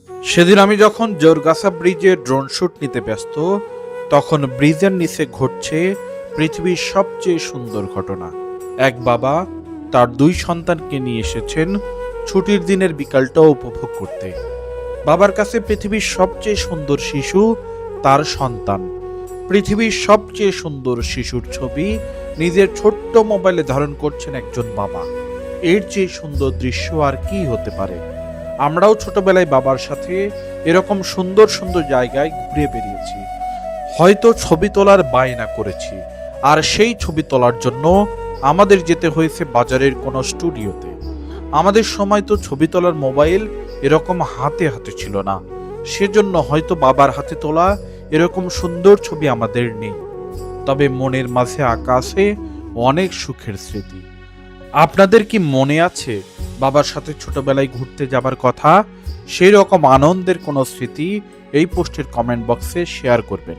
সেদিন আমি যখন জোরগাছা ব্রিজে ড্রোন শুট নিতে ব্যস্ত, তখন ব্রিজের নিচে ঘটছে পৃথিবীর সবচেয়ে সুন্দর ঘটনা। এক বাবা তার 2 সন্তানকে নিয়ে এসেছেন ছুটির দিনের বিকালটা উপভোগ করতে। বাবার কাছে পৃথিবীর সবচেয়ে সুন্দর শিশু তার সন্তান। পৃথিবীর সবচেয়ে সুন্দর শিশুর ছবি নিজের ছোট্ট মোবাইলে ধারণ করছেন একজন বাবা। এর চেয়ে সুন্দর দৃশ্য আর কি হতে পারে? আমরাও ছোটবেলায় বাবার সাথে এরকম সুন্দর সুন্দর জায়গায় ঘুরে বেরিয়েছি, হয়তো ছবি তোলার বায়না করেছি, আর সেই ছবি তোলার জন্য আমাদের যেতে হয়েছে বাজারের কোনো স্টুডিওতে। আমাদের সময় তো ছবি তোলার মোবাইল এরকম হাতে হাতে ছিল না, সেজন্য হয়তো বাবার হাতে তোলা এরকম সুন্দর ছবি আমাদের নেই। তবে মনের মাঝে আঁকা আছে অনেক সুখের স্মৃতি। আপনাদের কি মনে আছে বাবার সাথে ছোটবেলায় ঘুরতে যাবার কথা? সেই রকম আনন্দের কোনো স্মৃতি এই পোস্টের কমেন্ট বক্সে শেয়ার করবেন।